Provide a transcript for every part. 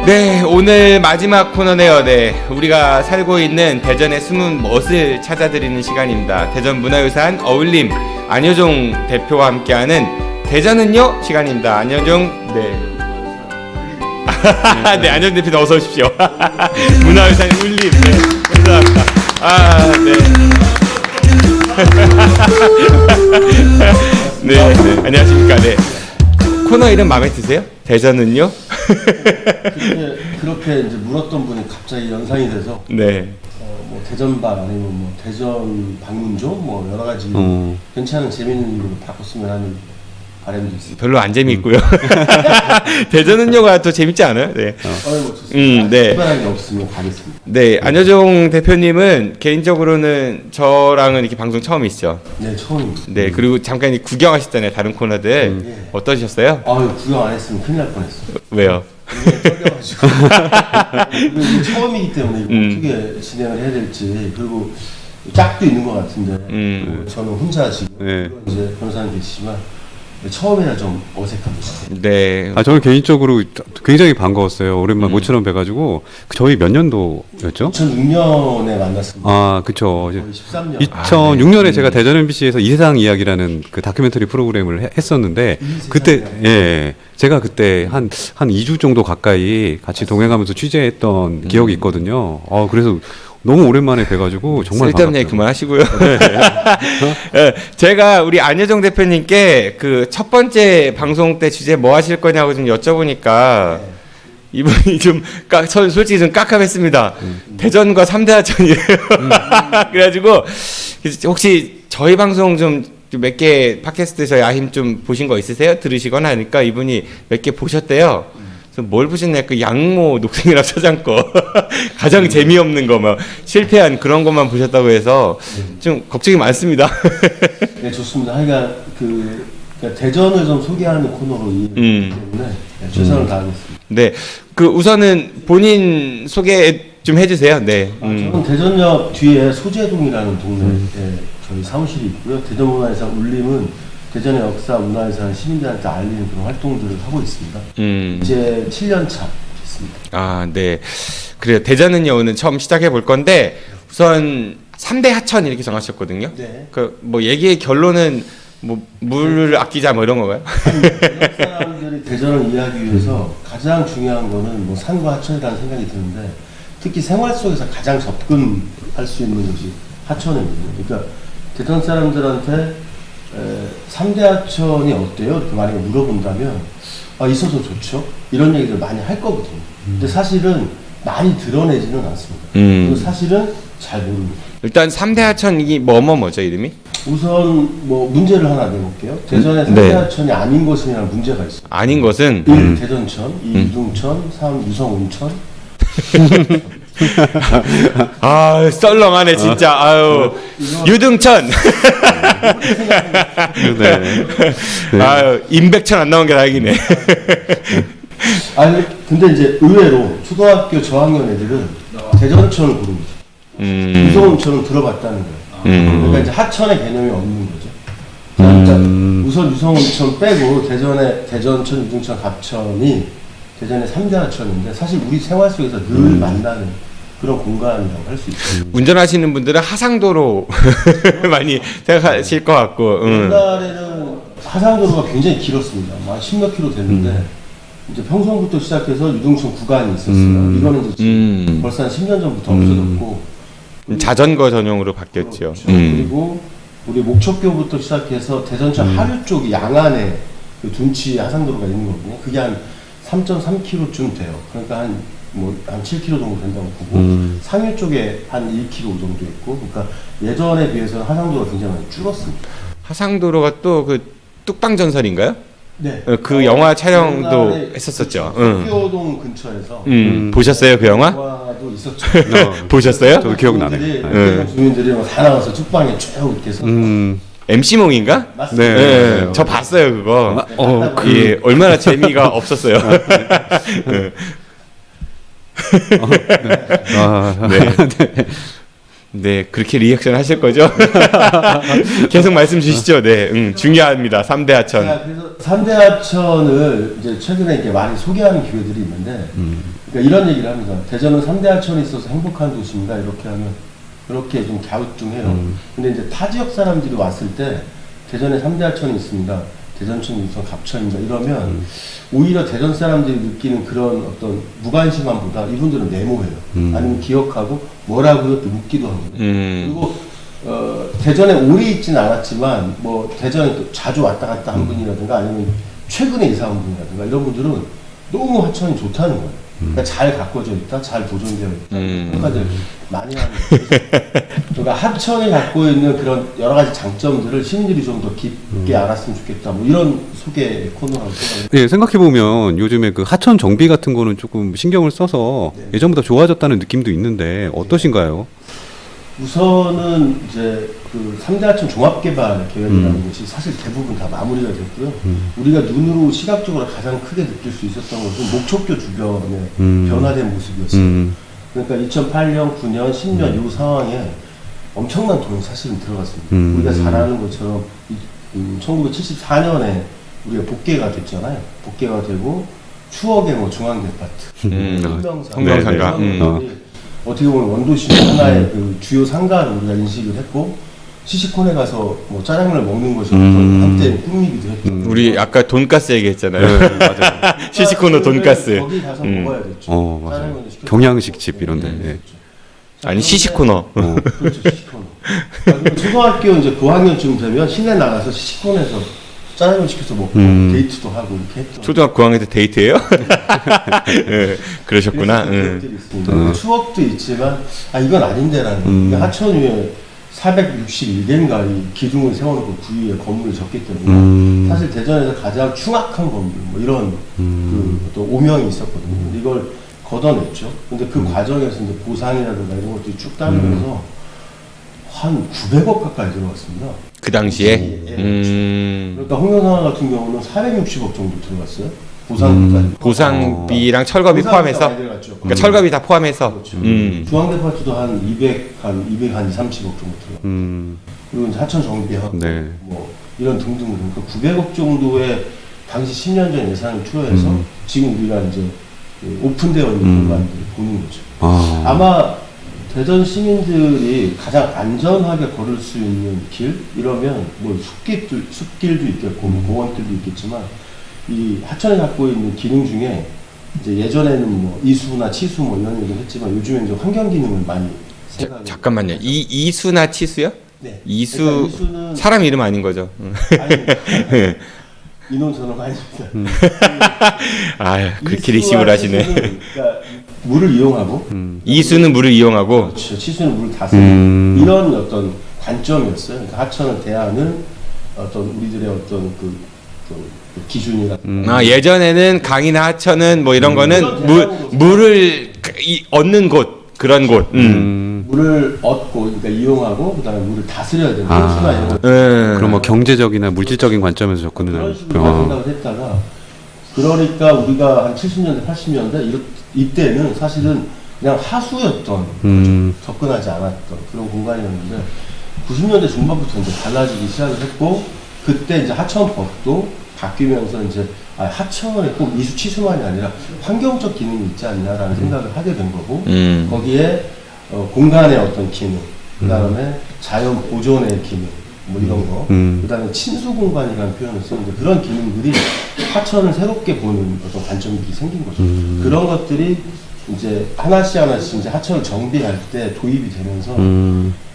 네, 오늘 마지막 코너네요. 네, 우리가 살고 있는 대전의 숨은 멋을 찾아드리는 시간입니다. 대전 문화유산 어울림 안효종 대표와 함께하는 대전은요 시간입니다. 안효종, 네. 네, 안효종 대표 어서 오십시오. 문화유산 울림, 네, 감사합니다. 네. 네, 안녕하십니까. 네. 코너 이름 마음에 드세요? 대전은요? 그렇게 이제 물었던 분이 갑자기 연상이 돼서 네. 뭐 대전반 아니면 뭐 대전 방문조 뭐 여러 가지 괜찮은 재밌는 이름으로 바꿨으면 하는 바람도 있습니다. 별로 안 재미있고요. 대전은요가 더 재밌지 않아요? 네. 뭐 좋습니다. 네. 특별한 게 없으면 가겠습니다. 네, 안효종 대표님은 개인적으로는 저랑은 이렇게 방송 처음이시죠? 네, 처음입니다. 네, 그리고 잠깐 구경하셨잖아요, 다른 코너들. 예. 어떠셨어요? 구경 안 했으면 큰일 날 뻔했어요. 왜요? 떨려가지고 이게 처음이기 때문에 이거 어떻게 진행을 해야 될지, 그리고 짝도 있는 것 같은데 저는 혼자 지금 네. 이제 변호사님 계시지만 처음이라 좀 어색합니다. 네. 저는 개인적으로 굉장히 반가웠어요. 오랜만에 모처럼 뵈가지고. 저희 몇 년도였죠? 2006년에 만났습니다. 그쵸. 거의 13년. 2006년에 제가 대전 MBC에서 이 세상 이야기라는 그 다큐멘터리 프로그램을 했었는데, 그때, 예, 제가 그때 한 2주 정도 가까이 같이 동행하면서 취재했던 기억이 있거든요. 그래서 너무 오랜만에 뵈가지고 정말 쓸데없는 얘기 그만하시고요. 네. 제가 우리 안효종 대표님께 그 첫 번째 방송 때 주제 뭐 하실 거냐고 좀 여쭤보니까 이분이 좀 솔직히 좀 깝깝했습니다. 대전과 3대 하천이에요. 그래가지고 혹시 저희 방송 좀 몇 개 팟캐스트 저희 아힘 좀 보신 거 있으세요? 들으시거나 하니까 이분이 몇 개 보셨대요. 그래서 뭘 보셨나요? 그 양모 녹색이랑 서장거 가장 재미없는 거 막 실패한 그런 것만 보셨다고 해서 좀 걱정이 많습니다. 네, 좋습니다. 하여간 그러니까 대전을 좀 소개하는 코너로 이해되기 때문에 최선을 다하겠습니다. 네, 그 우선은 본인 소개 좀 해주세요. 네. 저는 대전역 뒤에 소재동이라는 동네에 저희 사무실이 있고요. 대전문화유산 울림은 대전의 역사, 문화유산 시민들한테 알리는 그런 활동들을 하고 있습니다. 이제 7년 차 됐습니다. 네. 그래요. 대전은요, 오늘 처음 시작해 볼 건데, 우선 3대 하천 이렇게 정하셨거든요. 네. 뭐 얘기의 결론은 뭐 물을 아끼자 뭐 이런 건가요? 대전 사람들이 대전을 이해하기 위해서 가장 중요한 거는 뭐 산과 하천이라는 생각이 드는데, 특히 생활 속에서 가장 접근할 수 있는 것이 하천이거든요. 그러니까 대전 사람들한테 3대 하천이 어때요? 이렇게 만약에 물어본다면 있어서 좋죠. 이런 얘기를 많이 할 거거든요. 근데 사실은 많이 드러내지는 않습니다. 그리고 사실은 잘 모릅니다. 일단 3대 하천이 뭐죠 이름이? 우선 뭐 문제를 하나 내볼게요. 대전에 3대 하천이 아닌 것이라는 문제가 있어요. 아닌 것은 1. 대전천, 2. 유등천, 3. 유성온천. 썰렁하네 진짜. 유등천. 임백천 안 나온 게 다행이네. 근데 이제 의외로 초등학교 저학년 애들은 대전천을 고릅니다. 유성온천은 들어봤다는 거예요. 그러니까 이제 하천의 개념이 없는 거죠. 그러니까 우선 유성온천 빼고 대전천, 유등천, 갑천이 대전의 3대 하천인데, 사실 우리 생활 속에서 늘 만나는 그런 공간이라고 할 수 있어요. 운전하시는 분들은 하상도로 많이 생각하실 것 같고. 옛날에는 하상도로가 굉장히 길었습니다. 한 10몇 킬로 됐는데 이제 평성부터 시작해서 유등천 구간이 있었어요. 이거는 이제 지금 벌써 한 10년 전부터 없어졌고 자전거 전용으로 바뀌었죠. 그렇죠. 그리고 우리 목척교부터 시작해서 대전천 하류 쪽이 양안에 그 둔치 하상도로가 있는 거거든요. 그게 한 3.3km쯤 돼요. 그러니까 한 7km 정도 된다고 보고, 상류 쪽에 한 1km 정도 있고, 그러니까 예전에 비해서는 하상도가 굉장히 많이 줄었습니다. 하상도로가 또 그 뚝방전설인가요? 네. 그 영화 촬영도 했었었죠. 도쿄동 근처에서. 보셨어요 그 영화? 영화도 있었죠. 보셨어요? 저도 기억나네. 주민들이 다 나와서 쭉방에 쭉 이렇게 서. MC몽인가? 맞습니다. 네. 저 봤어요 그거. 예, 얼마나 재미가 없었어요. 네. 네, 그렇게 리액션 하실 거죠? 계속 말씀 주시죠. 네, 중요합니다. 3대 하천. 제가 그래서 3대 하천을 이제 최근에 이렇게 많이 소개하는 기회들이 있는데, 그러니까 이런 얘기를 합니다. 대전은 3대 하천이 있어서 행복한 도시입니다. 이렇게 하면 그렇게 좀 갸우뚱해요. 근데 이제 타 지역 사람들이 왔을 때 대전에 3대 하천이 있습니다. 대전천이 있어 갑천입니다. 이러면 오히려 대전 사람들이 느끼는 그런 어떤 무관심함보다 이분들은 메모해요. 아니면 기억하고 뭐라고요? 또 묻기도 하거든요. 그리고 대전에 오래 있지는 않았지만 뭐 대전에 또 자주 왔다 갔다 한 분이라든가 아니면 최근에 이사 온 분이라든가 이런 분들은 너무 하천이 좋다는 거예요. 그러니까 잘 가꿔져 있다, 잘 보존되어 있다. 평가들 많이 하는 거예요. 그러니까 하천이 갖고 있는 그런 여러 가지 장점들을 시민들이 좀 더 깊게 알았으면 좋겠다. 뭐 이런 소개 코너라고 생각해요. 네, 생각해보면 요즘에 그 하천 정비 같은 거는 조금 신경을 써서 네. 예전보다 좋아졌다는 느낌도 있는데 어떠신가요? 우선은 이제 그 3대 하천 종합개발 계획이라는 것이 사실 대부분 다 마무리가 됐고요. 우리가 눈으로 시각적으로 가장 크게 느낄 수 있었던 것은 목초교 주변의 변화된 모습이었어요. 그러니까 2008년, 9년, 10년 이 상황에 엄청난 돈이 사실은 들어갔습니다. 우리가 잘 아는 것처럼 1974년에 우리가 복개가 됐잖아요. 복개가 되고 추억의 뭐 중앙대파트, 성명상가. 어떻게 보면 원도시 하나의 그 주요 상가로 우리가 인식을 했고 시시콘에 가서 뭐 짜장면을 먹는 것이 어떤 한때 꿈이기도 했죠. 우리 아까 돈가스 얘기했잖아요. 맞아요. 시시코너 돈가스. 거기 가서 먹어야겠죠. 맞아요. 짜장면도 시켜서 경양식 집 이런데. 예. 아니 시시코너. 그렇죠, 시시코너. 그리고 초등학교 이제 고학년쯤 되면 시내 나가서 시시콘에서 짜장면 시켜서 먹고 데이트도 하고 이렇게 했죠. 초등학교 9학년 때 데이트예요? 네, 그러셨구나. 기억들이 있습니다. 추억도 있지만 이건 아닌데라는 그러니까 하천 위에 461개인가 이 기둥을 세워놓고 그 위에 건물이 적기 때문에 사실 대전에서 가장 흉악한 건물 뭐 이런 또 오명이 있었거든요. 이걸 걷어냈죠. 근데 그 과정에서 이제 보상이라든가 이런 것들이 쭉 따르면서 한 900억 가까이 들어갔습니다. 그 당시에? 그러니까 홍련사 같은 경우는 460억 정도 들어갔어요. 보상까지. 보상비랑 철거비 포함해서? 그러니까 철거비 다 포함해서? 그렇죠. 중앙대파트도 한 230억 정도 들어갔고 그리고 이제 하천 정비하고 네. 뭐 이런 등등으로 그러니까 900억 정도의 당시 10년 전 예산을 투여해서 지금 우리가 이제 오픈되어 있는 공간들을 보는 거죠. 아마 대전 시민들이 가장 안전하게 걸을 수 있는 길 이러면 뭐 숲길도 있겠고 뭐 공원길도 있겠지만 이 하천이 갖고 있는 기능 중에 이제 예전에는 뭐 이수나 치수 뭐 이런 얘기를 했지만 요즘엔 이제 환경 기능을 많이 생각하고 잠깐만요. 이수나 치수요? 네. 이수 그러니까 이수는 사람 이름 아닌 거죠? 아니 인원선언 아닙니다. 그렇게 리시브를 하시네. 그러니까 물을 이용하고 이수는 물을 이용하고 그렇죠. 치수는 물을 다스리는 이런 어떤 관점이었어요. 그러니까 하천을 대하는 어떤 우리들의 어떤 그 기준이라. 예전에는 강이나 하천은 뭐 이런 거는 물을 얻는 곳 그런 곳. 물을 얻고 그러니까 이용하고 그다음에 물을 다스려야 되는 호수나 이런 거. 그럼 뭐 경제적이나 물질적인 관점에서 접근을 그런 식으로 생각을 했다가 그러니까 우리가 한 70년대 80년대 이때는 사실은 그냥 하수였던 거죠. 접근하지 않았던 그런 공간이었는데 90년대 중반부터 이제 달라지기 시작을 했고 그때 이제 하천법도 바뀌면서 이제 하천에 꼭 이수 치수만이 아니라 환경적 기능이 있지 않냐라는 생각을 하게 된 거고 거기에 공간의 어떤 기능, 그 다음에 자연 보존의 기능, 뭐 이런 거, 그 다음에 친수 공간이라는 표현을 쓰는데 그런 기능들이 하천을 새롭게 보는 어떤 관점이 생긴 거죠. 그런 것들이 이제 하나씩 이제 하천을 정비할 때 도입이 되면서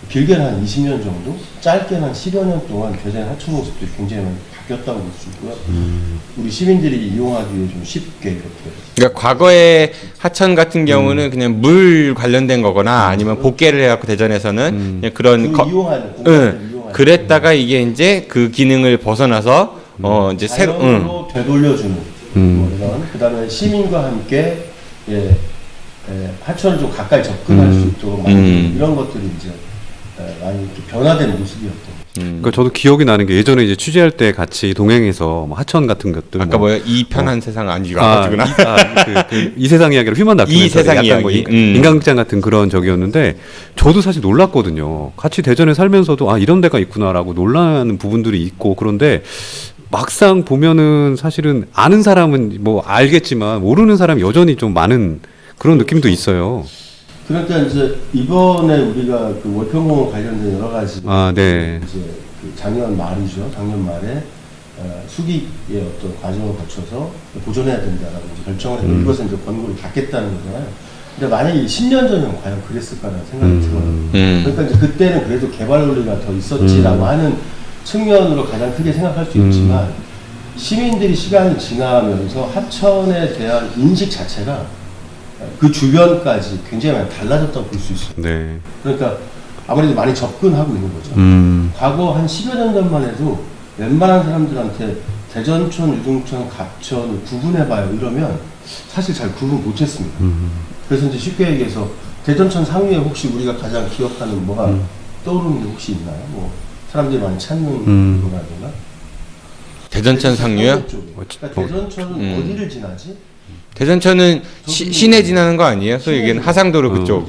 길게는 한 20년 정도, 짧게는 한 10여 년 동안 대전의 하천 모습들이 굉장히 많이 바뀌었다고 볼 수 있고요. 우리 시민들이 이용하기에 좀 쉽게 이렇게. 그러니까 과거에 하천 같은 경우는 그냥 물 관련된 거거나 아니면 복개를 해갖고 대전에서는 그냥 그런 이용하는 공간을 이용하는. 그랬다가 이게 이제 그 기능을 벗어나서 이제 새로 자연으로 되돌려주는 뭐 이런 그다음에 시민과 함께 하천을 좀 가까이 접근할 수 있도록 만드는 이런 것들이 이제 많이 이렇게 변화된 모습이었던. 그러니까 저도 기억이 나는 게 예전에 이제 취재할 때 같이 동행해서 뭐 하천 같은 것들 아까 뭐야 이 편한 세상 아니구나. 이 세상 이야기를 휴먼 다큐멘터리 이 세상 약간 뭐 이야기. 인간극장 같은 그런 적이었는데 저도 사실 놀랐거든요. 같이 대전에 살면서도 아 이런 데가 있구나라고 놀라는 부분들이 있고 그런데 막상 보면은 사실은 아는 사람은 뭐 알겠지만 모르는 사람이 여전히 좀 많은 그런 느낌도 있어요. 그러니까 이제 이번에 우리가 그 월평공원 관련된 여러 가지 네. 이제 그 작년 말이죠. 작년 말에 수기의 어떤 과정을 거쳐서 보존해야 된다라고 이제 결정을 했고 이것은 이제 권고를 받겠다는 거잖아요. 근데 만약에 10년 전이면 과연 그랬을까라는 생각이 들어요. 그러니까 이제 그때는 그래도 개발 논리가 더 있었지라고 하는 측면으로 가장 크게 생각할 수 있지만 시민들이 시간이 지나면서 하천에 대한 인식 자체가 그 주변까지 굉장히 많이 달라졌다고 볼 수 있어요. 네. 그러니까 아무래도 많이 접근하고 있는 거죠. 과거 한 10여 년 전만 해도 웬만한 사람들한테 대전천, 유등천, 갑천을 구분해봐요 이러면 사실 잘 구분 못했습니다. 그래서 이제 쉽게 얘기해서 대전천 상류에 혹시 우리가 가장 기억하는 뭐가 떠오르는 게 혹시 있나요? 뭐 사람들이 많이 찾는 거라든가? 대전천 상류요? 그러니까 대전천은 어디를 지나지? 대전천은 시내 지나는 거 아니에요? 소위 얘기는 하상도로 그쪽.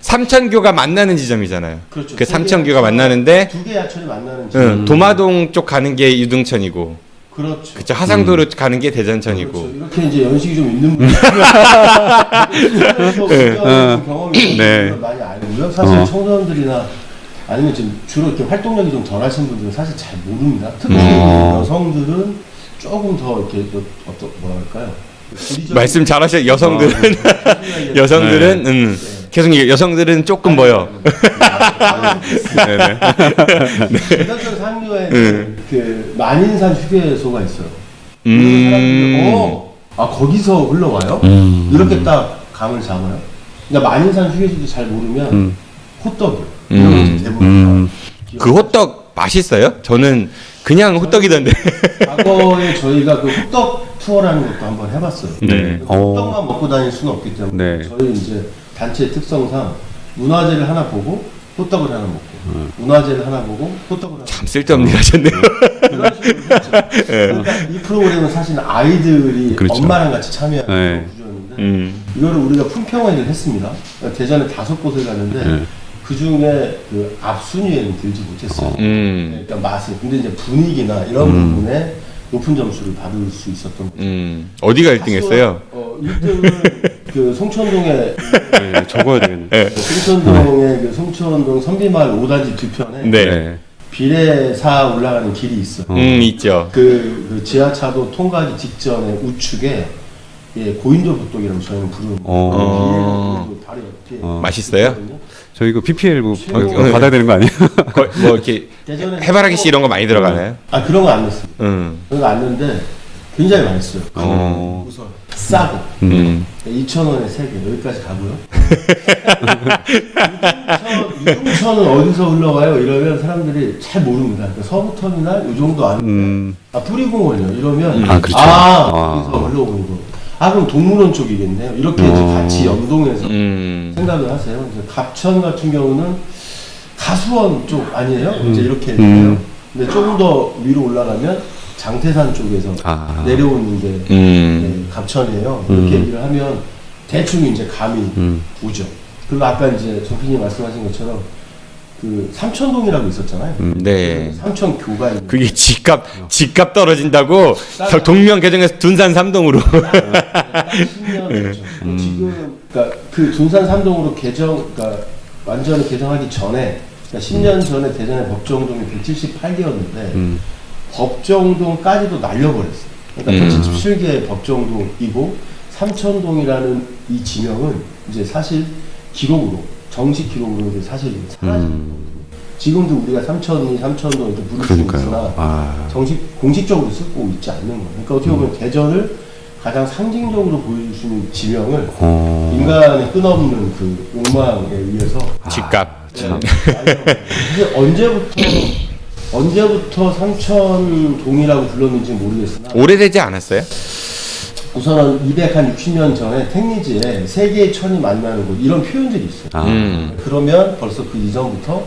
삼천교가 만나는 지점이잖아요. 그렇죠. 그 삼천교가 만나는데 두 개의 하천이 만나는 지점. 도마동 쪽 가는 게 유등천이고. 그렇죠. 그쵸. 하상도로 가는 게 대전천이고. 그렇죠. 이렇게 이제 연식이 좀 있는 분들. 경험이 네. 많이 알고요. 사실 청소년들이나 아니면 지금 주로 이렇게 활동력이 좀 덜 하신 분들은 사실 잘 모릅니다. 특히 여성들은 조금 더 이렇게 어떤 뭐랄까요? 말씀 잘하셔. 여성들은 여성들은 계속 여성들은 조금 뭐요. 대전천 상류에 그 만인산 휴게소가 있어요. 사람들이 거기서 흘러와요? 이렇게 딱 감을 잡아요. 그러니까 만인산 휴게소도 잘 모르면 호떡이요. 대부분 그 호떡 맛있어요? 저는 그냥 호떡이던데. 과거에 저희가 그 호떡 투어라는 것도 한번 해봤어요. 네. 호떡만 먹고 다닐 수는 없기 때문에 저희 이제 단체 특성상 문화재를 하나 보고 호떡을 하나 먹고 문화재를 하나 보고 호떡을 하나 참 쓸데없는 일 하셨네요. 그런 식으로 했죠. 그러니까 이 프로그램은 사실 아이들이 엄마랑 같이 참여하는 구조였는데 이거를 우리가 품평회를 했습니다. 그러니까 대전에 5곳을 갔는데 그 중에 그 앞순위에는 들지 못했어요. 그러니까 맛은. 근데 이제 분위기나 이런 부분에 높은 점수를 받을 수 있었던 거죠. 어디가 1등 했어요? 1등은 그 송천동에 적어야 되겠네. 송천동에 그 송천동 선비마을 5단지 뒤편에 비례사 올라가는 길이 있어. 있죠. 그 지하차도 통과하기 직전에 우측에 고인돌 호떡이라고 저희는 부르는 거예요. 바로 옆에 맛있어요? 있거든요. 저희 그 PPL 받아야 되는 거 아니에요? 뭐 이렇게 해바라기 씨 이런 거 많이 들어가나요? 그런 거 안 넣습니다. 그런 거 안 넣는데 굉장히 맛있어요. 우선 싸고 2,000원에 3개 여기까지 가고요. 유등천은 어디서 흘러가요? 이러면 사람들이 잘 모릅니다. 그러니까 서부터미널 이 정도 아니면 뿌리공원이요. 이러면 그렇죠. 여기서 흘러오는 거. 그럼 동물원 쪽이겠네요. 이렇게 이제 같이 연동해서 생각을 하세요. 이제 갑천 같은 경우는 가수원 쪽 아니에요? 이제 이렇게 돼요. 근데 조금 더 위로 올라가면 장태산 쪽에서 내려오는 게 갑천이에요. 이렇게 얘기를 하면 대충 이제 감이 오죠. 그리고 아까 이제 정PD님 말씀하신 것처럼 그 삼천동이라고 있었잖아요. 네. 삼천교가 있는. 그게 집값 떨어진다고 동명 개정해서 둔산 3동으로. 10년 됐죠. 지금 그러니까 그 둔산 3동으로 그러니까 완전히 개정하기 전에 그러니까 10년 전에 대전의 법정동이 178개였는데 법정동까지도 날려버렸어요. 그러니까 177개 법정동이고 삼천동이라는 이 지명은 이제 사실 기록으로 정식 기록으로 이제 사실 사라진 거거든요. 지금도 우리가 삼천동 이렇게 부를 수 있으나 공식적으로 쓰고 있지 않는 거예요. 그러니까 어떻게 보면 대전을 가장 상징적으로 보여줄 수 있는 지명을 인간의 끝없는 그 욕망에 의해서 집값. 언제부터 삼천동이라고 불렀는지 모르겠으나 오래되지 않았어요? 우선은 260년 전에 택리지에 세 개의 천이 만나는 곳 이런 표현들이 있어요. 그러면 벌써 그 이전부터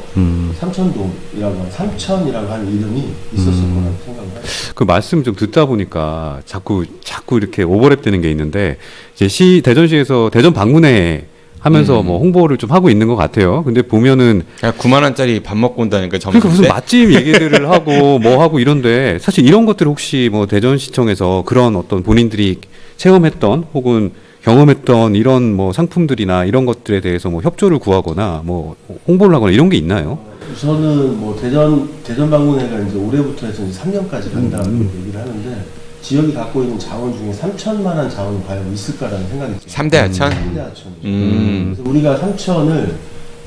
삼천동이라고 한 삼천이라고 하는 이름이 있었을 거라고 생각을 해요. 그 말씀 좀 듣다 보니까 자꾸 이렇게 오버랩 되는 게 있는데 이제 대전시에서 대전 방문회 하면서 뭐 홍보를 좀 하고 있는 것 같아요. 근데 보면은 9만 원짜리 밥 먹고 온다니까 점심 그러니까 무슨 때? 맛집 얘기들을 하고 뭐 하고 이런데 사실 이런 것들 혹시 뭐 대전시청에서 그런 어떤 본인들이 체험했던 혹은 경험했던 이런 뭐 상품들이나 이런 것들에 대해서 뭐 협조를 구하거나 뭐 홍보를 하거나 이런 게 있나요? 우선은 뭐 대전 방문회가 이제 올해부터 해서 이제 3년까지 간다고 얘기를 하는데 지역이 갖고 있는 자원 중에 3천만한 자원이 과연 있을까라는 생각이 들어요. 3대 하천? 3대 하천이죠. 그래서 우리가 삼천을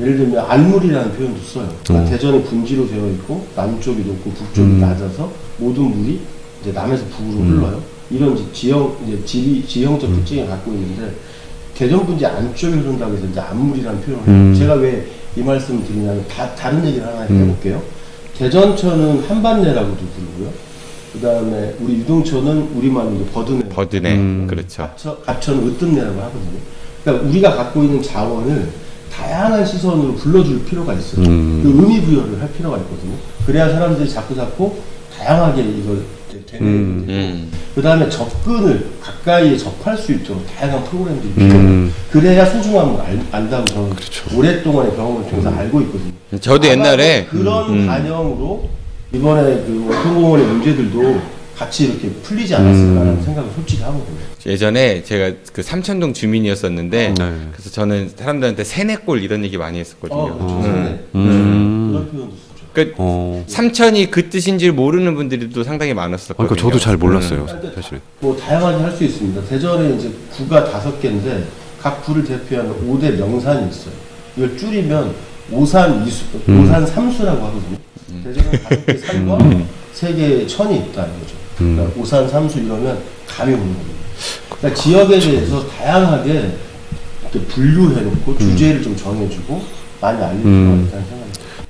예를 들면 알물이라는 표현도 써요. 그러니까 대전이 분지로 되어 있고 남쪽이 높고 북쪽이 낮아서 모든 물이 이제 남에서 북으로 흘러요. 이런 지형적 특징을 갖고 있는데 대전 분지 안쪽에 흐른다고 해서 이제 안물이라는 표현을 해요. 제가 왜 이 말씀을 드리냐면 다른 얘기를 하나 해볼게요. 대전천은 한반내라고도 부르고요. 그 다음에 우리 유동천은 우리말로 이제 버드네. 그렇죠. 갑천은 으뜸내라고 하거든요. 그러니까 우리가 갖고 있는 자원을 다양한 시선으로 불러줄 필요가 있어요. 그 의미 부여를 할 필요가 있거든요. 그래야 사람들이 자꾸 다양하게 이걸 되뇌고 그 다음에 접근을 가까이에 접할 수 있도록 다양한 프로그램들이 필요해요. 그래야 소중함을 안다고 저는 오랫동안의 경험을 통해서 알고 있거든요. 저도 옛날에 그런 반영으로 이번에 그 원통공원의 문제들도 같이 이렇게 풀리지 않았을까라는 생각을 솔직히 하거든요. 예전에 제가 그 삼천동 주민이었었는데 그래서 저는 사람들한테 세네골 이런 얘기 많이 했었거든요. 그런 표현도 쓰죠. 그러니까 삼천이 그 뜻인지 모르는 분들이 또 상당히 많았었거든요. 그러니까 저도 잘 몰랐어요. 사실은. 뭐 다양하게 할 수 있습니다. 대전에 이제 구가 5개인데 각 구를 대표하는 5대 명산이 있어요. 이걸 줄이면 오산 3수라고 하거든요. 대전은 5개 산과 3개의 천이 있다는 거죠. 그러니까 오산 3수 이러면 감이 오는 겁니다. 그러니까 지역에 대해서 다양하게 이렇게 분류해놓고 주제를 좀 정해주고 많이 알릴 필요가 있다는 생각입니다.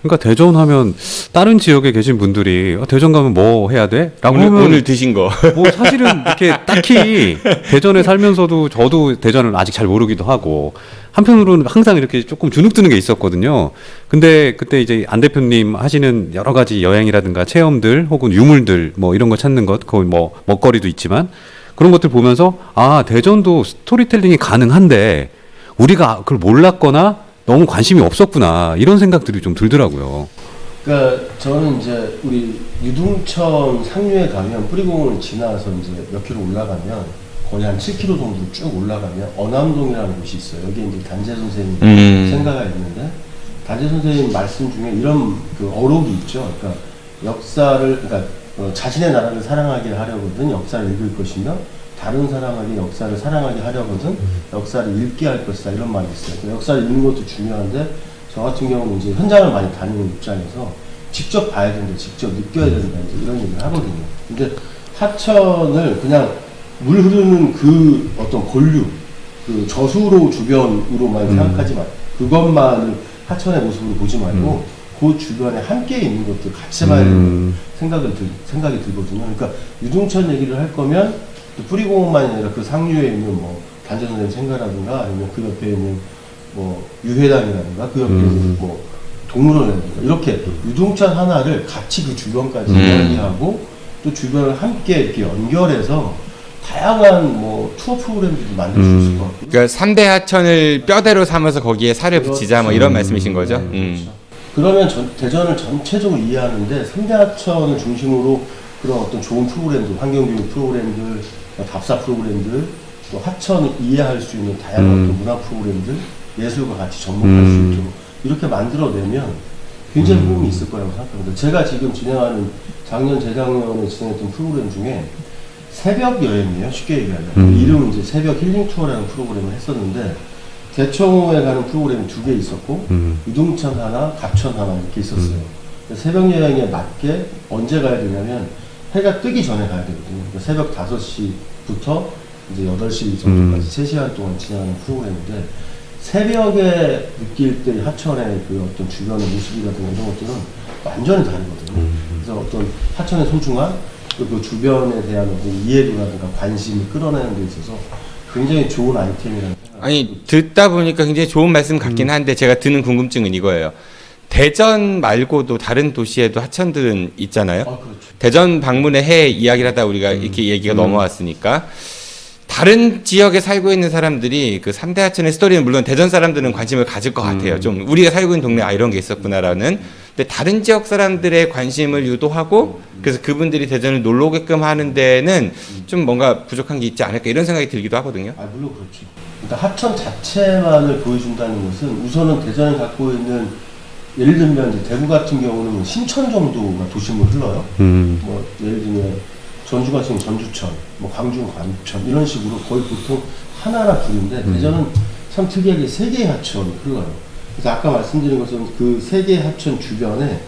그러니까 대전 하면 다른 지역에 계신 분들이 대전 가면 뭐 해야 돼? 라고 오늘 드신 거. 뭐 사실은 이렇게 딱히 대전에 살면서도 저도 대전을 아직 잘 모르기도 하고 한편으로는 항상 이렇게 조금 주눅드는 게 있었거든요. 근데 그때 이제 안 대표님 하시는 여러 가지 여행이라든가 체험들 혹은 유물들 뭐 이런 거 찾는 것, 거기 뭐 먹거리도 있지만 그런 것들 보면서 아, 대전도 스토리텔링이 가능한데 우리가 그걸 몰랐거나 너무 관심이 없었구나 이런 생각들이 좀 들더라고요. 그러니까 저는 이제 우리 유등천 상류에 가면 뿌리공원을 지나서 이제 몇 킬로 올라가면 거의 한 7km 정도 쭉 올라가면 어남동이라는 곳이 있어요. 여기 이제 단재 선생님 생가가 있는데 단재 선생님 말씀 중에 이런 그 어록이 있죠. 그러니까 역사를 자신의 나라를 사랑하게 하려거든 역사를 읽을 것이며 다른 사람에게 역사를 사랑하게 하려거든 역사를 읽게 할 것이다 이런 말이 있어요. 그러니까 역사를 읽는 것도 중요한데 저 같은 경우는 이제 현장을 많이 다니는 입장에서 직접 봐야 되는데 직접 느껴야 된다 이제 이런 얘기를 하거든요. 근데 하천을 그냥 물 흐르는 그 어떤 본류, 그 저수로 주변으로만 생각하지 말고 그것만을 하천의 모습으로 보지 말고 그 주변에 함께 있는 것들 같이 봐야 되는 생각이 들거든요. 그러니까 유등천 얘기를 할 거면 뿌리공원만이 아니라 그 상류에 있는 뭐 단재 선생님 생가라든가 아니면 그 옆에 있는 뭐 유회당이라든가 그 옆에 있는 뭐 동물원이라든가 이렇게 유등천 하나를 같이 그 주변까지 이야기하고 또 주변을 함께 이렇게 연결해서 다양한 뭐 투어 프로그램들도 만들 수 있을 것 같고요. 그러니까 3대 하천을 뼈대로 삼아서 거기에 살을 붙이자 뭐 이런 말씀이신 거죠? 그렇죠. 그러면 대전을 전체적으로 이해하는데 3대 하천을 중심으로 그런 어떤 좋은 프로그램들, 환경교육 프로그램들, 답사 프로그램들, 또 하천을 이해할 수 있는 다양한 어떤 문화 프로그램들, 예술과 같이 접목할 수 있도록 이렇게 만들어내면 굉장히 호응이 있을 거라고 생각합니다. 제가 지금 진행하는 작년, 재작년에 진행했던 프로그램 중에 새벽 여행이에요. 쉽게 얘기하면. 이름은 이제 새벽 힐링 투어라는 프로그램을 했었는데 대청호에 가는 프로그램이 2개 있었고 유등천 하나, 갑천 하나 이렇게 있었어요. 새벽 여행에 맞게 언제 가야 되냐면 해가 뜨기 전에 가야 되거든요. 그러니까 새벽 5시부터 이제 8시 정도까지 3시간 동안 진행하는 프로그램인데 새벽에 느낄 때 하천의 그 어떤 주변의 모습이라든가 이런 것들은 완전히 다르거든요. 그래서 어떤 하천의 소중함, 또 그 주변에 대한 어떤 이해도라든가 관심을 끌어내는 데 있어서 굉장히 좋은 아이템이라는 생각이 아니 듣다 보니까 굉장히 좋은 말씀 같긴 한데 제가 드는 궁금증은 이거예요. 대전 말고도 다른 도시에도 하천들은 있잖아요. 그렇죠. 대전 방문의 해 이야기를 하다 우리가 이렇게 얘기가 넘어왔으니까 다른 지역에 살고 있는 사람들이 그 3대 하천의 스토리는 물론 대전 사람들은 관심을 가질 것 같아요. 좀 우리가 살고 있는 동네 이런 게 있었구나라는. 근데 다른 지역 사람들의 관심을 유도하고 그래서 그분들이 대전을 놀러 오게끔 하는 데는 좀 뭔가 부족한 게 있지 않을까 이런 생각이 들기도 하거든요. 물론 그렇죠. 그러니까 하천 자체만을 보여준다는 것은 우선은 대전이 갖고 있는 예를 들면 이제 대구 같은 경우는 신천 정도가 도심을 흘러요. 뭐 예를 들면 전주 같은 경우 전주천, 뭐 광주는 광주천 이런 식으로 거의 보통 하나나 둘인데 대전은 참 특이하게 세 개의 하천이 흘러요. 그래서 아까 말씀드린 것은 그 세 개의 하천 주변에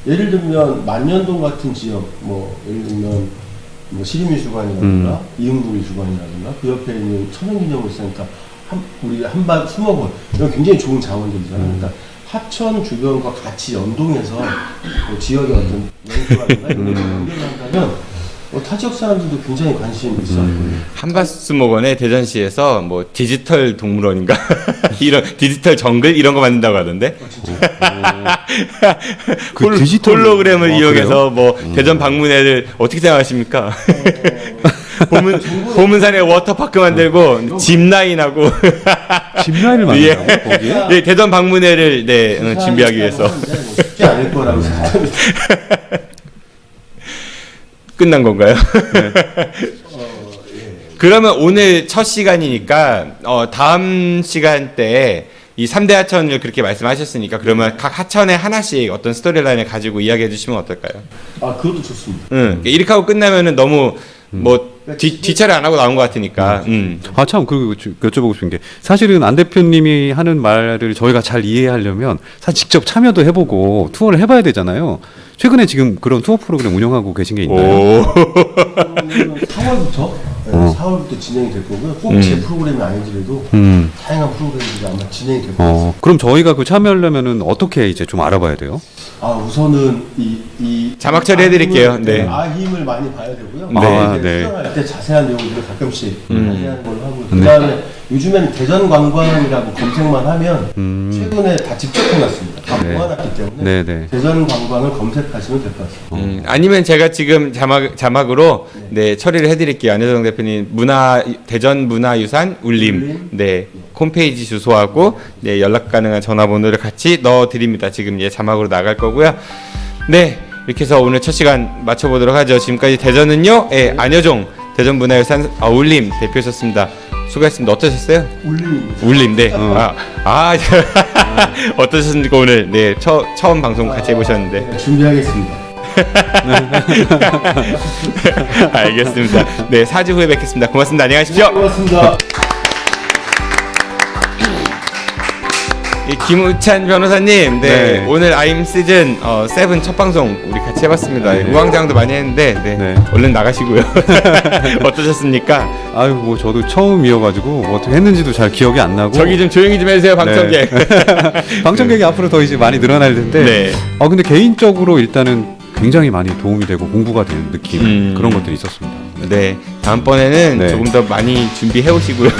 예를 들면 만년동 같은 지역, 뭐 예를 들면 뭐 시립미술관이라든가 이응도미술관이라든가 그 옆에 있는 천연기념물센터 우리 한밭 수목원 이런 굉장히 좋은 자원들이잖아요. 그러니까 하천 주변과 같이 연동해서 뭐 지역의 어떤 연구라든가 이런 걸 연결한다면 타 지역 사람들도 굉장히 관심이 있어요. 한밭수목원에 대전시에서 뭐 디지털 동물원인가 이런 디지털 정글 이런 거 만든다고 하던데. 그 디지털 홀로그램을 이용해서 그래요? 뭐 대전 방문회를 어떻게 생각하십니까? 보문산에 워터파크 만들고 짚라인하고 짚라인을 만든다고 거기에? 네, 대전 방문회를 준비하기 위해서 쉽지 않을 거라고 생각합니다. 끝난 건가요? 그러면 오늘 첫 시간이니까 다음 시간대에 이 3대 하천을 그렇게 말씀하셨으니까 그러면 각 하천에 하나씩 어떤 스토리라인을 가지고 이야기해 주시면 어떨까요? 그것도 좋습니다. 이렇게 하고 끝나면은 너무 뭐 뒤차례 안 하고 나온 것 같으니까. 참, 그리고 여쭤보고 싶은 게, 사실은 안 대표님이 하는 말을 저희가 잘 이해하려면, 사실 직접 참여도 해보고, 투어를 해봐야 되잖아요. 최근에 지금 그런 투어 프로그램 운영하고 계신 게 있나요? 4월부터 4월부터 진행이 될 거고요. 꼭 제 프로그램이 아니더라도 다양한 프로그램들이 아마 진행이 될 거예요. 그럼 저희가 그 참여하려면은 어떻게 이제 좀 알아봐야 돼요? 우선은 이 자막 처리해드릴게요. 네. 힘을 많이 봐야 되고요. 네. 수영할 때 자세한 내용들을 가끔씩 자세한 걸로 하고 그다음에 요즘에는 대전 관광이라고 검색만 하면 최근에 다 직접 해놨습니다. 다 모아놨기 때문에 대전 관광을 검색하시면 될 것 같습니다. 아니면 제가 지금 자막으로 처리를 해드릴게요. 안혜정 대표님 대전 문화유산 울림 홈페이지 주소하고 연락 가능한 전화번호를 같이 넣어드립니다. 지금 자막으로 나갈 거고요. 네, 이렇게 해서 오늘 첫 시간 마쳐보도록 하죠. 지금까지 대전은요, 안여종 대전문화유산 울림 대표셨습니다. 수고하셨습니다. 어떠셨어요? 울림, 네. 어떠셨습니까 오늘? 네, 처음 방송 같이 해보셨는데. 준비하겠습니다. 알겠습니다. 네, 4주 후에 뵙겠습니다. 고맙습니다. 안녕히 가십시오. 고맙습니다. 김우찬 변호사님, 오늘 아임 시즌 7 첫 방송 우리 같이 해봤습니다. 우왕좌왕도 많이 했는데, 얼른 나가시고요. 어떠셨습니까? 뭐 저도 처음이어가지고 뭐 어떻게 했는지도 잘 기억이 안 나고. 저기 좀 조용히 좀 해주세요, 방청객. 방청객이 앞으로 더 이제 많이 늘어날 텐데. 근데 개인적으로 일단은 굉장히 많이 도움이 되고 공부가 되는 느낌 그런 것들이 있었습니다. 네, 다음번에는 조금 더 많이 준비해 오시고요.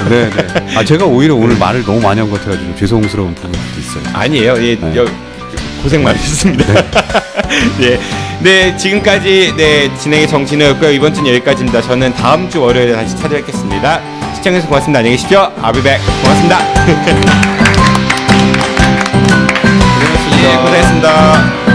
제가 오히려 오늘 말을 너무 많이 한 것 같아가지고 죄송스러운 부분도 있어요. 아니에요. 고생 많으셨습니다. 네, 지금까지 진행의 정진우였고요. 이번 주는 여기까지입니다. 저는 다음 주 월요일에 다시 찾아뵙겠습니다. 시청해주셔서 고맙습니다. 안녕히 계십시오. I'll be back. 고맙습니다. 고생하셨습니다. 고생했습니다.